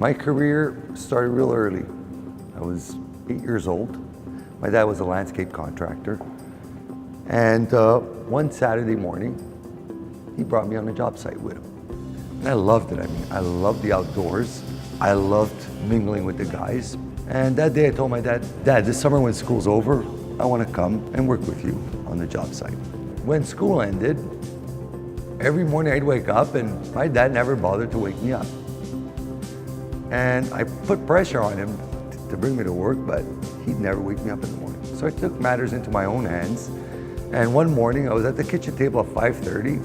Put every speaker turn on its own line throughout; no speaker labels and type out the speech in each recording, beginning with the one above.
My career started real early. I was 8 years old. My dad was a landscape contractor. And one Saturday morning, he brought me on a job site with him. And I loved it. I mean, I loved the outdoors. I loved mingling with the guys. And that day I told my dad, Dad, this summer when school's over, I want to come and work with you on the job site. When school ended, every morning I'd wake up and my dad never bothered to wake me up. And I put pressure on him to bring me to work, but he'd never wake me up in the morning. So I took matters into my own hands. And one morning I was at the kitchen table at 5:30,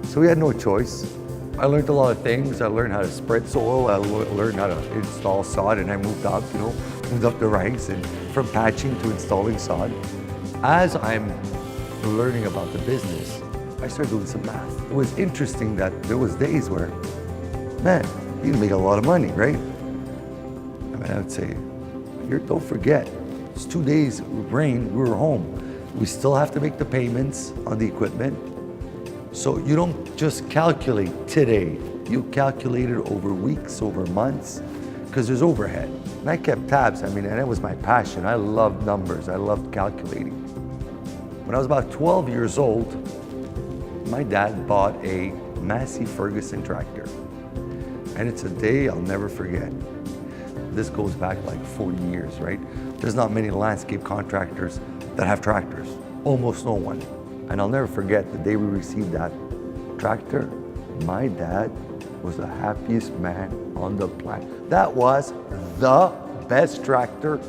so we had no choice. I learned a lot of things. I learned how to spread soil. I learned how to install sod, and I moved up, moved up the ranks, and from patching to installing sod. As I'm learning about the business, I started doing some math. It was interesting that there was days where, man, you can make a lot of money, right? I mean, I would say, don't forget, it's 2 days with rain, we were home. We still have to make the payments on the equipment. So you don't just calculate today, you calculate it over weeks, over months, because there's overhead. And I kept tabs, and that was my passion. I loved numbers, I loved calculating. When I was about 12 years old, my dad bought a Massey Ferguson tractor. And it's a day I'll never forget. This goes back like 40 years, right? There's not many landscape contractors that have tractors, almost no one. And I'll never forget the day we received that tractor, my dad was the happiest man on the planet. That was the best tractor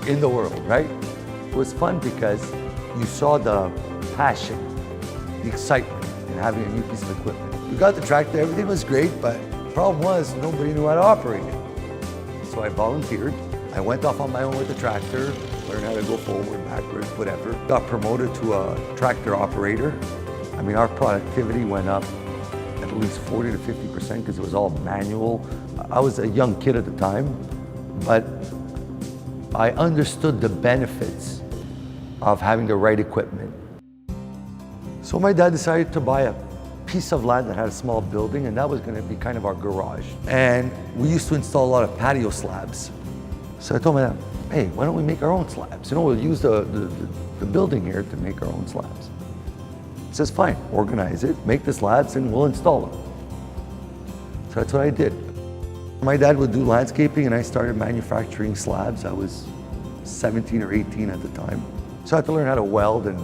in the world, right? It was fun because you saw the passion, the excitement in having a new piece of equipment. We got the tractor, everything was great, but the problem was nobody knew how to operate it. So I volunteered. I went off on my own with the tractor, learned how to go forward, backwards, whatever. Got promoted to a tractor operator. Our productivity went up at least 40 to 50% because it was all manual. I was a young kid at the time, but I understood the benefits of having the right equipment. So my dad decided to buy a piece of land that had a small building, and that was going to be kind of our garage. And we used to install a lot of patio slabs. So I told my dad, hey, why don't we make our own slabs? We'll use the building here to make our own slabs. He says, fine, organize it, make the slabs, and we'll install them. So that's what I did. My dad would do landscaping, and I started manufacturing slabs. I was 17 or 18 at the time. So I had to learn how to weld, and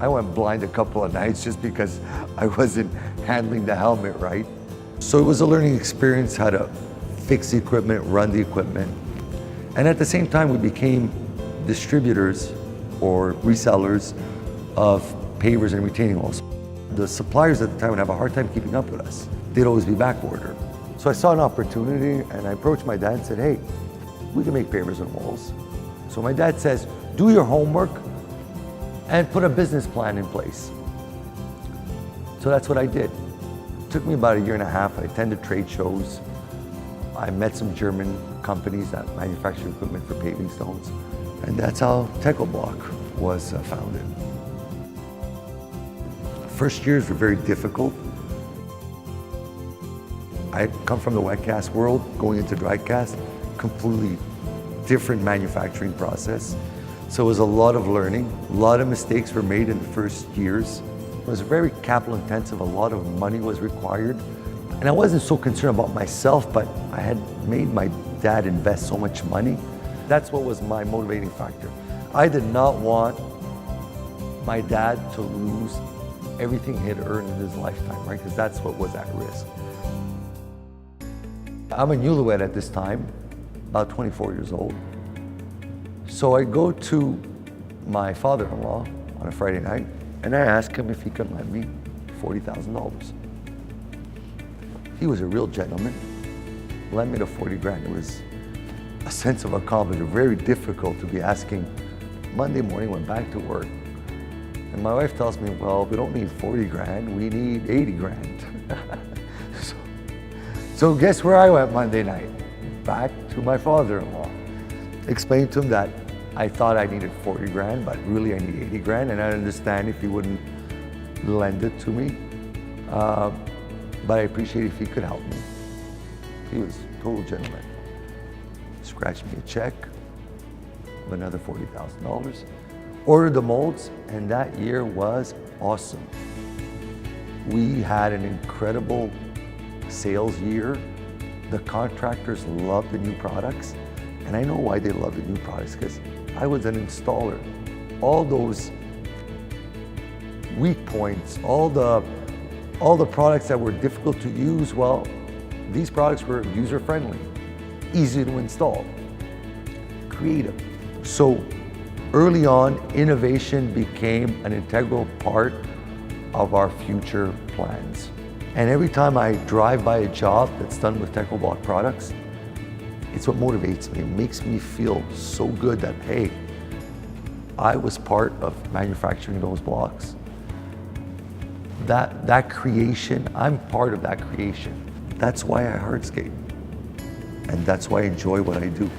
I went blind a couple of nights just because I wasn't handling the helmet right. So it was a learning experience how to fix the equipment, run the equipment. And at the same time, we became distributors or resellers of pavers and retaining walls. The suppliers at the time would have a hard time keeping up with us. They'd always be back ordered. So I saw an opportunity and I approached my dad and said, hey, we can make pavers and walls. So my dad says, do your homework and put a business plan in place. So that's what I did. It took me about 1.5 years. I attended trade shows. I met some German companies that manufacture equipment for paving stones. And that's how Techo-Bloc was founded. First years were very difficult. I come from the wet cast world, going into dry cast, completely different manufacturing process. So it was a lot of learning. A lot of mistakes were made in the first years. It was very capital intensive. A lot of money was required. And I wasn't so concerned about myself, but I had made my dad invest so much money. That's what was my motivating factor. I did not want my dad to lose everything he had earned in his lifetime, right? Because that's what was at risk. I'm a newlywed at this time, about 24 years old. So I go to my father-in-law on a Friday night, and I ask him if he could lend me $40,000. He was a real gentleman, lent me the 40 grand. It was a sense of accomplishment, very difficult to be asking. Monday morning, went back to work, and my wife tells me, well, we don't need 40 grand, we need 80 grand. So guess where I went Monday night? Back to my father-in-law. Explained to him that I thought I needed 40 grand, but really I need 80 grand, and I understand if he wouldn't lend it to me. But I appreciate if he could help me. He was a total gentleman. scratched me a check of another $40,000, ordered the molds, and that year was awesome. We had an incredible sales year. The contractors loved the new products, and I know why they loved the new products, because I was an installer. All those weak points, all the products that were difficult to use, well, these products were user-friendly, easy to install, creative. So early on, innovation became an integral part of our future plans. And every time I drive by a job that's done with Techo-Bloc products, it's what motivates me. It makes me feel so good that, hey, I was part of manufacturing those blocks. That creation, I'm part of that creation. That's why I hardscape. And that's why I enjoy what I do.